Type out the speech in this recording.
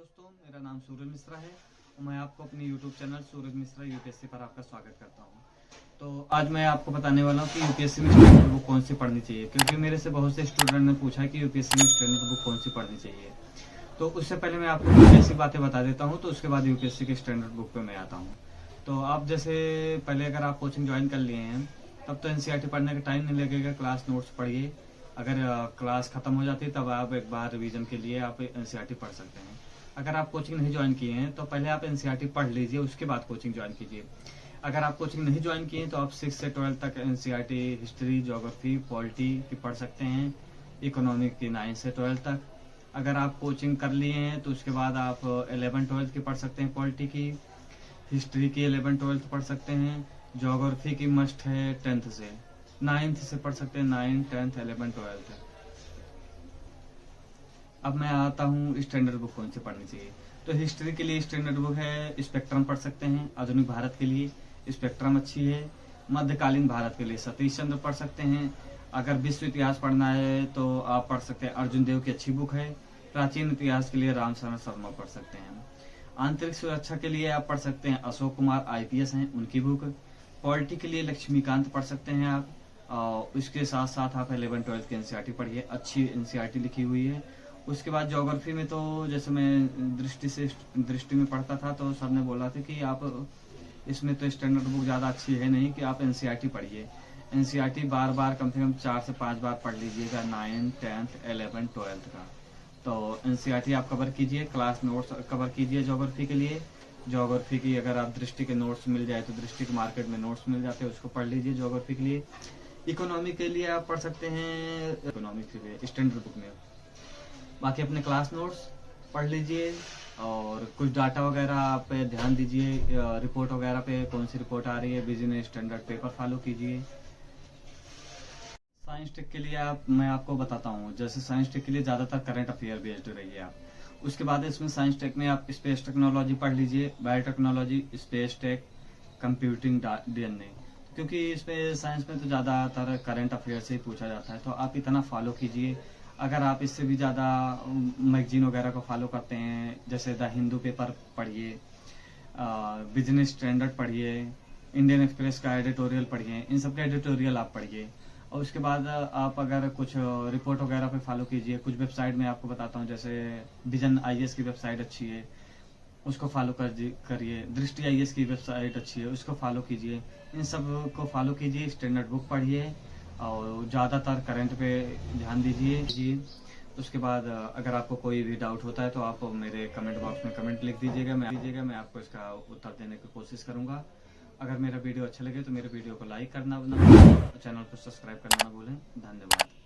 दोस्तों, मेरा नाम सूरज मिश्रा है और मैं आपको अपने YouTube चैनल सूरज मिश्रा यूपीएससी पर आपका स्वागत करता हूं। तो आज मैं आपको बताने वाला हूं कि यूपीएससी में स्टैंडर्ड बुक कौन सी पढ़नी चाहिए, क्योंकि मेरे से बहुत से स्टूडेंट ने पूछा कि यूपीएससी में स्टैंडर्ड बुक कौन सी पढ़नी चाहिए। तो उससे पहले मैं आपको कुछ ऐसी बातें बता देता हूँ, तो उसके बाद यूपीएससी के स्टैंडर्ड बुक पर मैं आता हूँ। तो आप जैसे पहले अगर आप कोचिंग ज्वाइन कर लिए हैं तब तो एनसीईआरटी पढ़ने का टाइम नहीं लगेगा, क्लास नोट्स पढ़िए। अगर क्लास खत्म हो जाती है तब आप एक बार रिवीजन के लिए आप एनसीईआरटी पढ़ सकते हैं। अगर आप कोचिंग नहीं ज्वाइन किए हैं तो पहले आप एनसीईआरटी पढ़ लीजिए, उसके बाद कोचिंग ज्वाइन कीजिए। अगर आप कोचिंग नहीं ज्वाइन किए तो आप 6 से 12 तक एनसीईआरटी हिस्ट्री, ज्योग्राफी, पॉलिटी की पढ़ सकते हैं, इकोनॉमिक की 9 से 12 तक। अगर आप कोचिंग कर लिए हैं तो उसके बाद आप 11-12 की पढ़ सकते हैं, पॉलिटी की, हिस्ट्री की 11-12 पढ़ सकते हैं, ज्योग्राफी की मस्ट है 10th से, 9th से पढ़ सकते हैं, 9, 10, 11, 12। अब मैं आता हूँ स्टैंडर्ड बुक कौन सी पढ़नी चाहिए। तो हिस्ट्री के लिए स्टैंडर्ड बुक है स्पेक्ट्रम पढ़ सकते हैं, आधुनिक भारत के लिए स्पेक्ट्रम अच्छी है, मध्यकालीन भारत के लिए सतीश चंद्र पढ़ सकते हैं। अगर विश्व इतिहास पढ़ना है तो आप पढ़ सकते हैं, अर्जुन देव की अच्छी बुक है। प्राचीन इतिहास के लिए रामशरण शर्मा पढ़ सकते हैं। आंतरिक सुरक्षा के लिए आप पढ़ सकते हैं, अशोक कुमार आईपीएस हैं, उनकी बुक। पॉलिटी के लिए लक्ष्मीकांत पढ़ सकते हैं आप, और उसके साथ साथ आप 11-12 की एनसीईआरटी पढ़िए, अच्छी एनसीईआरटी लिखी हुई है। उसके बाद ज्योग्राफी में तो जैसे मैं दृष्टि में पढ़ता था तो सर ने बोला था कि आप इसमें तो स्टैंडर्ड बुक ज़्यादा अच्छी है नहीं, कि आप एनसीईआरटी पढ़िए। एनसीईआरटी बार बार कम से कम 4 से 5 बार पढ़ लीजिएगा, 9, 10, 11, 12 का। तो एनसीईआरटी आप कवर कीजिए, क्लास नोट्स कवर कीजिए। ज्योग्राफी के लिए ज्योग्राफी की अगर आप दृष्टि के नोट्स मिल जाए तो दृष्टि के मार्केट में नोट्स मिल जाते हैं, उसको पढ़ लीजिए ज्योग्राफी के लिए। इकोनॉमी के लिए आप पढ़ सकते हैं इकोनॉमिक के लिए स्टैंडर्ड बुक में। बाकी अपने क्लास नोट्स पढ़ लीजिए और कुछ डाटा वगैरह आप पे ध्यान दीजिए, रिपोर्ट वगैरह पे कौन सी रिपोर्ट आ रही है, बिजनेस स्टैंडर्ड पेपर फॉलो कीजिए। साइंस टेक के लिए मैं आपको बताता हूँ, जैसे साइंस टेक के लिए ज़्यादातर करंट अफेयर बेस्ड रहिए आप। उसके बाद इसमें साइंस टेक में आप स्पेस टेक्नोलॉजी पढ़ लीजिए, biotechnology, space tech, computing, DNA, क्योंकि इसमें साइंस में तो ज़्यादातर करंट अफेयर से ही पूछा जाता है, तो आप इतना फॉलो कीजिए। अगर आप इससे भी ज़्यादा मैगजीन वगैरह को फॉलो करते हैं, जैसे द हिंदू पेपर पढ़िए, बिजनेस स्टैंडर्ड पढ़िए, इंडियन एक्सप्रेस का एडिटोरियल पढ़िए, इन सब का एडिटोरियल आप पढ़िए। और उसके बाद आप अगर कुछ रिपोर्ट वगैरह पे फॉलो कीजिए। कुछ वेबसाइट में आपको बताता हूँ, जैसे विजन आईएएस की वेबसाइट अच्छी है, उसको फॉलो करिए। दृष्टि आईएएस की वेबसाइट अच्छी है, उसको फॉलो कीजिए। इन सब को फॉलो कीजिए, स्टैंडर्ड बुक पढ़िए और ज़्यादातर करंट पे ध्यान दीजिए जी। उसके बाद अगर आपको कोई भी डाउट होता है तो आप मेरे कमेंट बॉक्स में कमेंट लिख दीजिएगा, मैं आपको इसका उत्तर देने की कोशिश करूँगा। अगर मेरा वीडियो अच्छा लगे तो मेरे वीडियो को लाइक करना ना भूलें और चैनल को सब्सक्राइब करना ना भूलें। धन्यवाद।